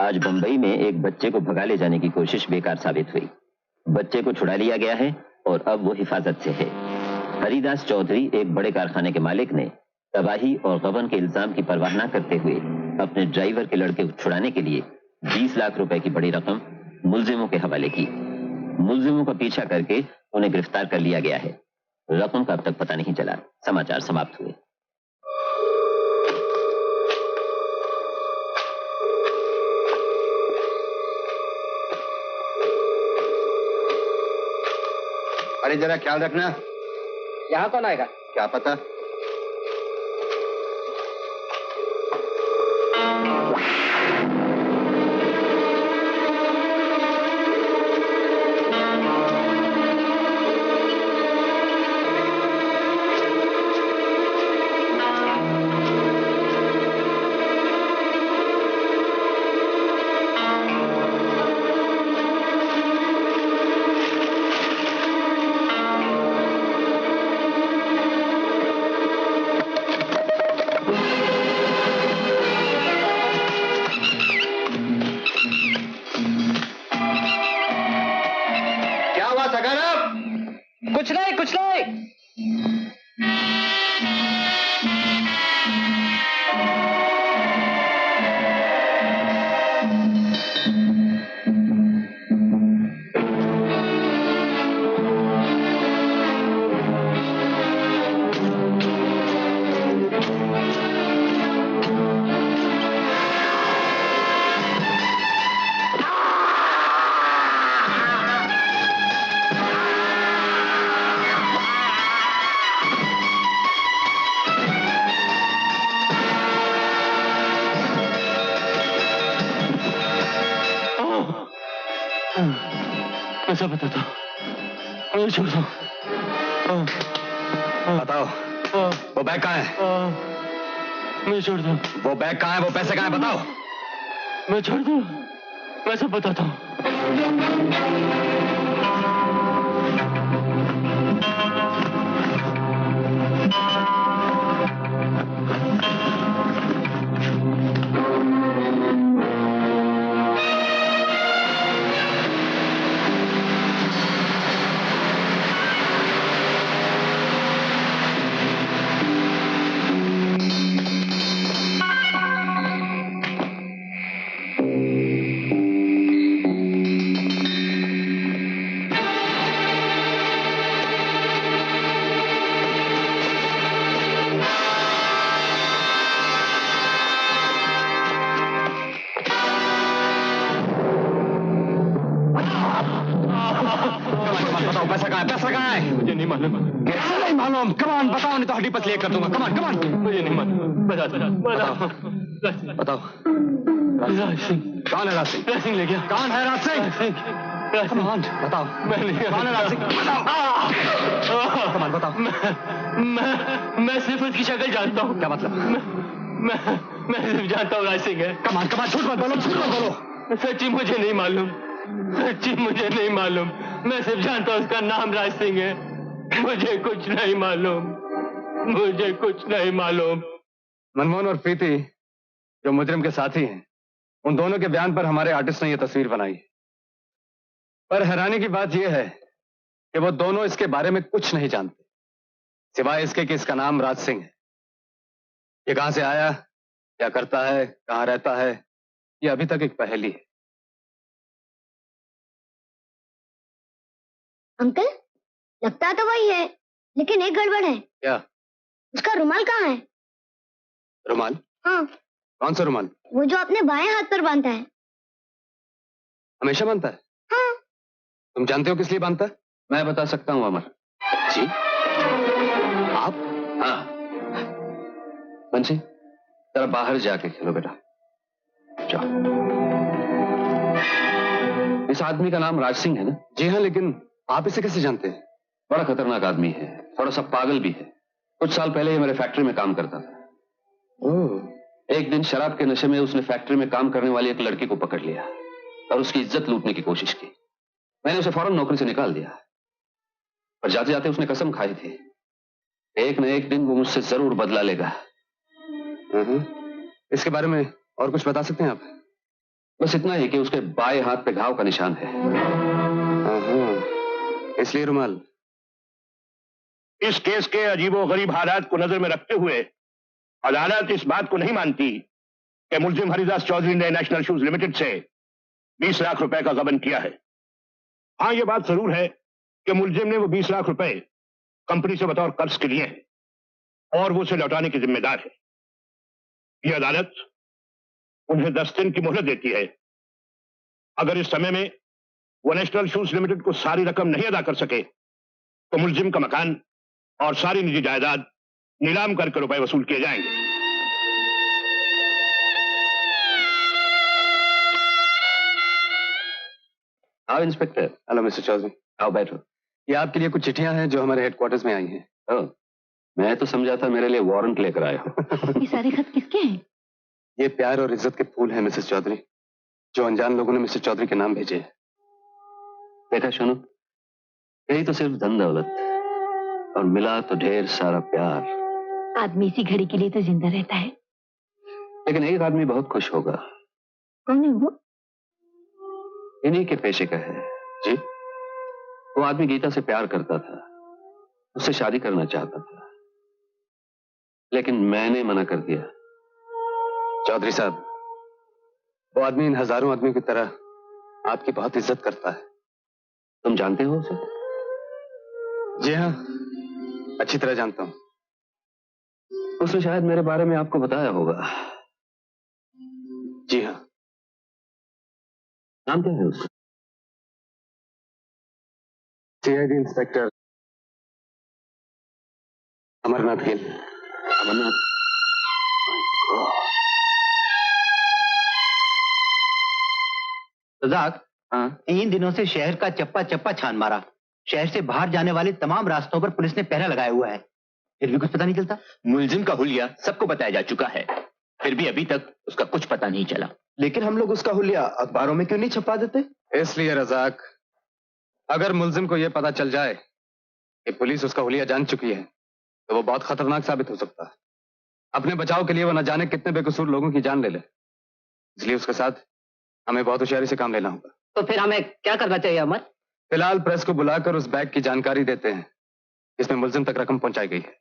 आज बंबई में एक बच्चे को भगा ले जाने की कोशिश बेकार साबित हुई। बच्चे को छुड़ा लिया गया है और अब वो हिफाजत से है। हरिदास चौधरी एक बड़े कारखाने के मालिक ने तबाही और गबन के इल्जाम की परवाह न करते हुए अपने ड्राइवर के लड़के को छुड़ाने के लिए 20 लाख रुपए की बड़ी रकम मुलजिमों के हवाले की। मुलजिमों का पीछा करके उन्हें गिरफ्तार कर लिया गया है। रकम का अब तक पता नहीं चला। समाचार समाप्त हुए। अरे जरा ख्याल रखना। यहाँ कौन आएगा? क्या पता। कुछ नहीं। कैसा बताता? मुझे छोड़ दो। बताओ वो बैग कहाँ है? मुझे छोड़ दो। वो बैग कहाँ है? वो पैसे कहाँ है? बताओ। मैं छोड़ दूं? मैं सब बताता हूँ। मुझे नहीं मालूम। कैसे नहीं मालूम? कमान बताओ, नहीं तो हड्डी पसली कर दूंगा। कमान कमान। मुझे नहीं मालूम। बताओ। राज सिंह। कौन है राज सिंह? राज सिंह ले गया। कौन है राज सिंह? कमान बताओ। मैं नहीं। कौन है राज सिंह? बताओ। कमान बताओ। मैं सिर्फ उसकी शक्ल जानता हूँ। क्या मतलब? मैं सिर्फ जानता हूँ राज सिंह है। कमान कमान, झूठ मत बोलो, झूठ मत बोलो। सच्ची मुझे नहीं मालूम। सच्ची मुझे नहीं मालूम। मैं सिर्फ जानता हूँ उसका नाम राज सिंह है। मुझे कुछ नहीं मालूम। मुझे कुछ नहीं मालूम। मनमोहन और प्रीति जो मुजरिम के साथी हैं, उन दोनों के बयान पर हमारे आर्टिस्ट ने यह तस्वीर बनाई। पर हैरानी की बात यह है कि वो दोनों इसके बारे में कुछ नहीं जानते, सिवाय इसके कि इसका नाम राज सिंह है। ये कहां से आया, क्या करता है, कहां रहता है, ये अभी तक एक पहेली है। अंकल, लगता तो वही है, लेकिन एक गड़बड़ है। क्या? उसका रुमाल कहाँ है? रुमाल? हाँ। कौन सा रुमाल? वो जो अपने बाएं हाथ पर बांधता है। हमेशा बांधता है? हाँ। तुम जानते हो किस लिए बांधता है? मैं बता सकता हूँ अमर जी। आप? हाँ। बंसी, जरा बाहर जाके खेलो बेटा। जाओ। इस आदमी का नाम राज सिंह है ना? जी हाँ, लेकिन आप इसे कैसे जानते हैं? बड़ा खतरनाक आदमी है, थोड़ा सा पागल भी है। कुछ साल पहले ये मेरे फैक्ट्री में काम करता था। ओह। एक दिन शराब के नशे में उसने फैक्ट्री में काम करने वाली एक लड़की को पकड़ लिया और उसकी इज्जत लूटने की कोशिश की। मैंने उसे फौरन नौकरी से निकाल दिया, पर जाते जाते उसने कसम खाई थी, एक न एक दिन वो मुझसे जरूर बदला लेगा। इसके बारे में और कुछ बता सकते हैं आप? बस इतना ही कि उसके बाएं हाथ पे घाव का निशान है। इसलिए रुमाल? इस केस के अजीबोगरीब हालात को नजर में रखते हुए अदालत इस बात को नहीं मानती कि मुलजिम हरिदास चौधरी ने नेशनल शूज लिमिटेड से 20 लाख रुपए का गबन किया है। हाँ, यह बात जरूर है कि मुलजिम ने वो 20 लाख रुपए कंपनी से बतौर कर्ज के लिए हैं और वो उसे लौटाने की जिम्मेदार है। यह अदालत उन्हें 10 दिन की मोहलत देती है। अगर इस समय में वो नेशनल शूज लिमिटेड को सारी रकम नहीं अदा कर सके तो मुलजिम का मकान और सारी निजी जायदाद नीलाम करके रुपए वसूल किए जाएंगे। आओ इंस्पेक्टर। Hello mister Chaudhary. आओ बैठो। ये आपके लिए कुछ चिट्ठियां हैं जो हमारे हेडक्वार्टर्स में आई हैं। ओह, मैं तो समझा था मेरे लिए वारंट लेकर आए हो। ये सारे खत किसके हैं? ये प्यार और इज्जत के फूल हैं मिसेस चौधरी, जो अनजान लोगों ने मिस्टर चौधरी के नाम भेजे हैं। देखा सुनो, यही तो सिर्फ धन दौलत, और मिला तो ढेर सारा प्यार। आदमी इसी घड़ी के लिए तो जिंदा रहता है। लेकिन एक आदमी बहुत खुश होगा। कौन है वो? इन्हीं के पेशे का है। जी, वो आदमी गीता से प्यार करता था, उससे शादी करना चाहता था, लेकिन मैंने मना कर दिया। चौधरी साहब, वो आदमी इन हजारों आदमियों की तरह आपकी बहुत इज्जत करता है। तुम जानते हो उसे? जी हाँ, अच्छी तरह जानता हूं। उसने शायद मेरे बारे में आपको बताया होगा। जी हाँ। नाम क्या है उसका? CID inspector Amarnath Gill. अमरनाथ? रजाक, हाँ, 3 दिनों से शहर का चप्पा चप्पा छान मारा। शहर से बाहर जाने वाले तमाम रास्तों पर पुलिस ने पहरा लगाया हुआ है, फिर भी कुछ पता नहीं चलता। मुलजिम का हुलिया सबको बताया जा चुका है, फिर भी अभी तक उसका कुछ पता नहीं चला। लेकिन हम लोग उसका हुलिया अखबारों में क्यों नहीं छपा देते? इसलिए रजाक, अगर मुलजिम को यह पता चल जाए कि पुलिस उसका हुलिया जान चुकी है तो वो बहुत खतरनाक साबित हो सकता है। अपने बचाव के लिए वो न जाने कितने बेकसूर लोगों की जान ले ले। इसलिए उसके साथ हमें बहुत होशियारी से काम लेना होगा। तो फिर हमें क्या करना चाहिए अमर? फिलहाल प्रेस को बुलाकर उस बैग की जानकारी देते हैं जिसमें मुलजिम तक रकम पहुंचाई गई है।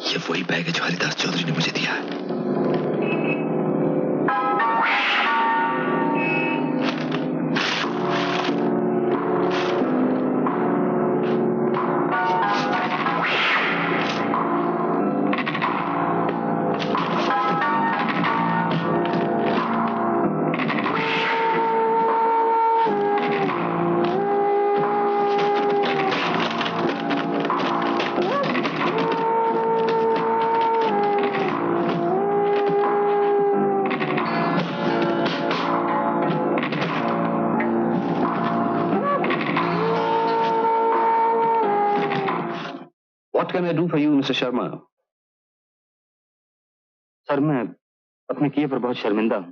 ये वही बैग है जो हरिदास चौधरी ने मुझे दिया है। What can I do for you, Mr. Sharma? Sir, मैं अपने किए पर बहुत शर्मिंदा हूं।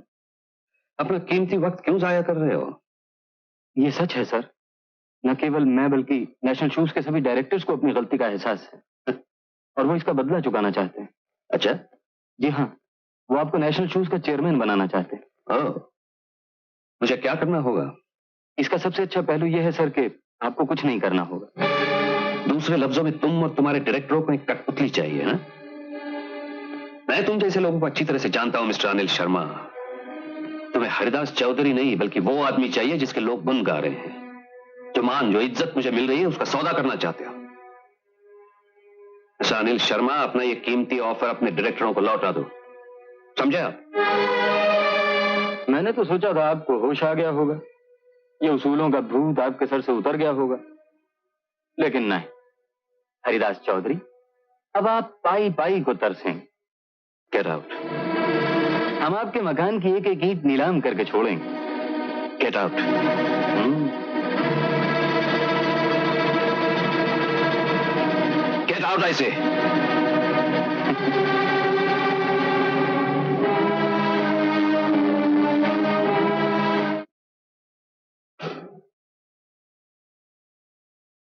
अपना कीमती वक्त क्यों जाया कर रहे हो? ये सच है सर, न केवल मैं बल्कि नेशनल शूज के सभी डायरेक्टर्स को अपनी गलती का एहसास है और वो इसका बदला चुकाना चाहते हैं। अच्छा? जी हाँ, वो आपको नेशनल शूज का चेयरमैन बनाना चाहते हैं। ओह, मुझे क्या करना होगा? इसका सबसे अच्छा पहलू यह है सर कि आपको कुछ नहीं करना होगा। दूसरे लफ्जों में तुम और तुम्हारे डायरेक्टरों को एक कठपुतली चाहिए, ना? मैं तुम जैसे लोगों को अच्छी तरह से जानता हूं मिस्टर अनिल शर्मा। तुम्हें हरिदास चौधरी नहीं बल्कि वो आदमी चाहिए जिसके लोग गुण गा रहे हैं, जो मान, जो इज्जत मुझे मिल रही है उसका सौदा करना चाहते हो। मिस्टर अनिल शर्मा, अपना ये कीमती ऑफर अपने डायरेक्टरों को लौटा दो, समझे आप? मैंने तो सोचा था आपको होश आ गया होगा, ये उसूलों का भूत आपके सर से उतर गया होगा, लेकिन नहीं हरिदास चौधरी, अब आप पाई पाई को तरसेंगे। Get out. हम आपके मकान की एक एक ईंट नीलाम करके छोड़ेंगे। Get out. गेट आउट, आई से।